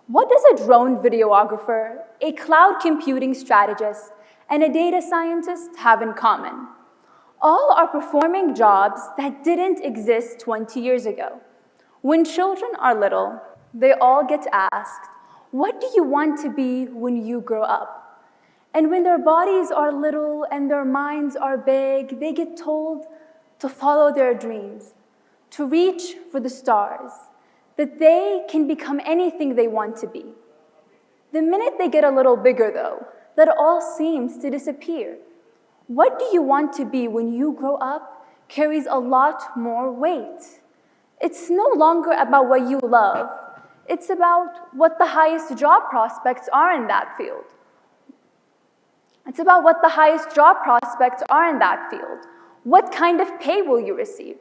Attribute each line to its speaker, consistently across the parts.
Speaker 1: What does a drone videographer, a cloud computing strategist, and a data scientist have in common? All are performing jobs that didn't exist 20 years ago. When children are little, they all get asked, "What do you want to be when you grow up?" And when their bodies are little and their minds are big, they get told to follow their dreams, to reach for the stars, that they can become anything they want to be. The minute they get a little bigger, though, that all seems to disappear. What do you want to be when you grow up carries a lot more weight. It's no longer about what you love. It's about what the highest job prospects are in that field. It's about what the highest job prospects are in that field. What kind of pay will you receive?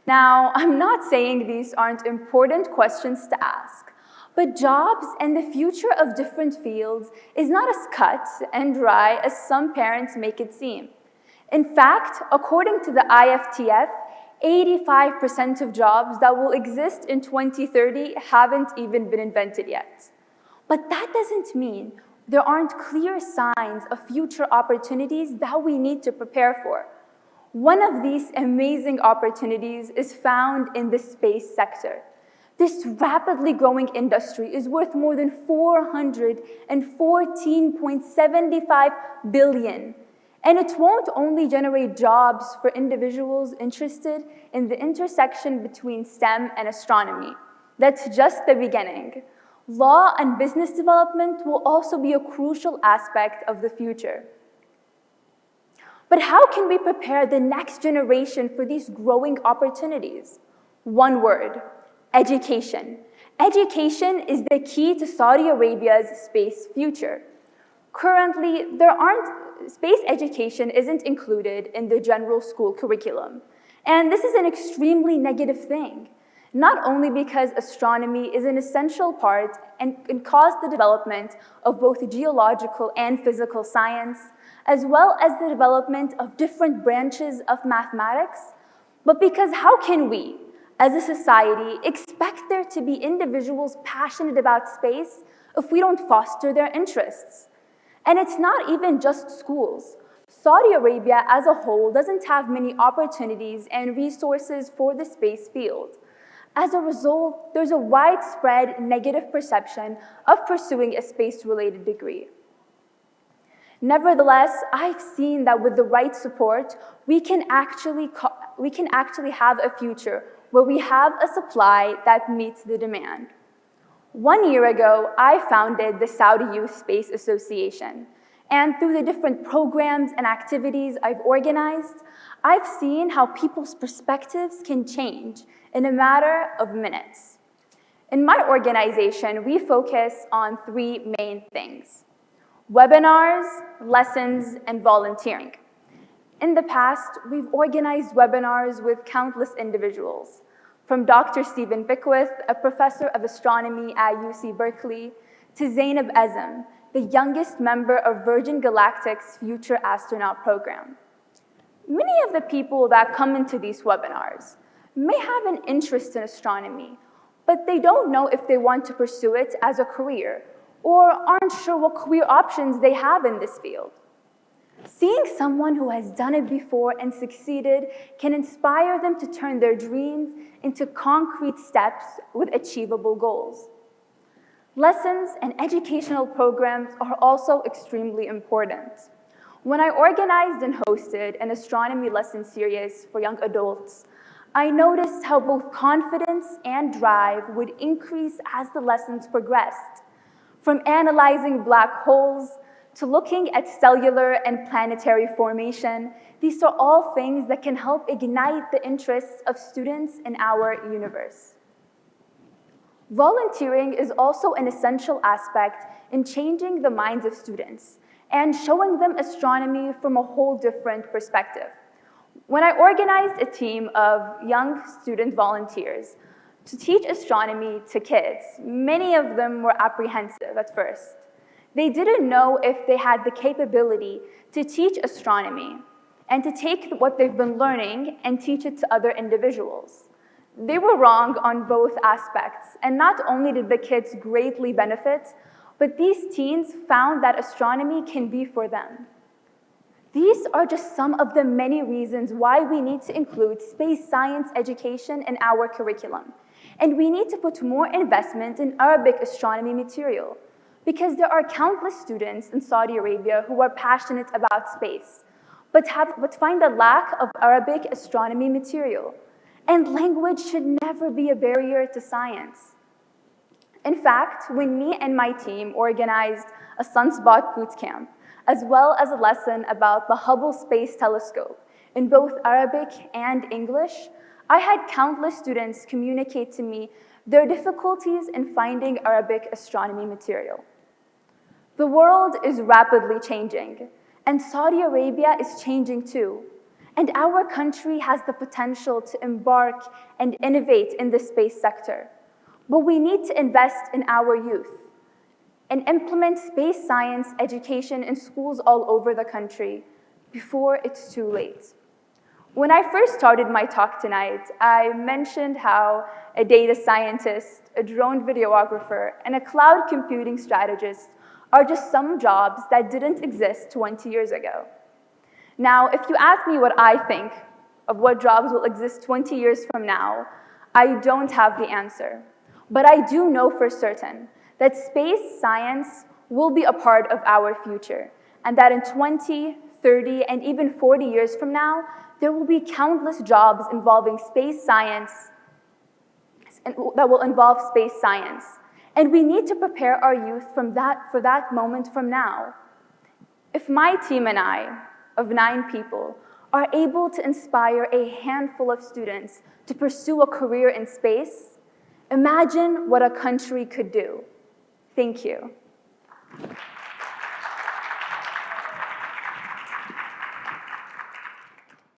Speaker 1: Now, I'm not saying these aren't important questions to ask, but jobs and the future of different fields is not as cut and dry as some parents make it seem. In fact, according to the IFTF, 85% of jobs that will exist in 2030 haven't even been invented yet. But that doesn't mean there aren't clear signs of future opportunities that we need to prepare for. One of these amazing opportunities is found in the space sector. This rapidly growing industry is worth more than $414.75 billion. And it won't only generate jobs for individuals interested in the intersection between STEM and astronomy. That's just the beginning. Law and business development will also be a crucial aspect of the future. But how can we prepare the next generation for these growing opportunities? One word: education. Education is the key to Saudi Arabia's space future. Currently, space education isn't included in the general school curriculum. And this is an extremely negative thing, not only because astronomy is an essential part and can cause the development of both geological and physical science, as well as the development of different branches of mathematics, but because how can we, as a society, expect there to be individuals passionate about space if we don't foster their interests? And it's not even just schools. Saudi Arabia as a whole doesn't have many opportunities and resources for the space field. As a result, there's a widespread negative perception of pursuing a space-related degree. Nevertheless, I've seen that with the right support, we can actually have a future where we have a supply that meets the demand. 1 year ago, I founded the Saudi Youth Space Association, and through the different programs and activities I've organized, I've seen how people's perspectives can change in a matter of minutes. In my organization, we focus on 3 main things: webinars, lessons, and volunteering. In the past, we've organized webinars with countless individuals, from Dr. Stephen Beckwith, a professor of astronomy at UC Berkeley, to Zainab Azam, the youngest member of Virgin Galactic's Future Astronaut program. Many of the people that come into these webinars may have an interest in astronomy, but they don't know if they want to pursue it as a career, or aren't sure what career options they have in this field. Seeing someone who has done it before and succeeded can inspire them to turn their dreams into concrete steps with achievable goals. Lessons and educational programs are also extremely important. When I organized and hosted an astronomy lesson series for young adults, I noticed how both confidence and drive would increase as the lessons progressed. From analyzing black holes to looking at cellular and planetary formation, these are all things that can help ignite the interests of students in our universe. Volunteering is also an essential aspect in changing the minds of students and showing them astronomy from a whole different perspective. When I organized a team of young student volunteers to teach astronomy to kids, many of them were apprehensive at first. They didn't know if they had the capability to teach astronomy and to take what they've been learning and teach it to other individuals. They were wrong on both aspects, and not only did the kids greatly benefit, but these teens found that astronomy can be for them. These are just some of the many reasons why we need to include space science education in our curriculum. And we need to put more investment in Arabic astronomy material, because there are countless students in Saudi Arabia who are passionate about space, but find a lack of Arabic astronomy material. And language should never be a barrier to science. In fact, when me and my team organized a Sunspot bootcamp, as well as a lesson about the Hubble Space Telescope in both Arabic and English, I had countless students communicate to me their difficulties in finding Arabic astronomy material. The world is rapidly changing, and Saudi Arabia is changing too. And our country has the potential to embark and innovate in the space sector. But we need to invest in our youth and implement space science education in schools all over the country before it's too late. When I first started my talk tonight, I mentioned how a data scientist, a drone videographer, and a cloud computing strategist are just some jobs that didn't exist 20 years ago. Now, if you ask me what I think of what jobs will exist 20 years from now, I don't have the answer. But I do know for certain that space science will be a part of our future, and that in 20, 30, and even 40 years from now, there will be countless jobs involving space science that will involve space science. And we need to prepare our youth for that moment from now. If my team and I, of 9 people, are able to inspire a handful of students to pursue a career in space, imagine what a country could do. Thank you.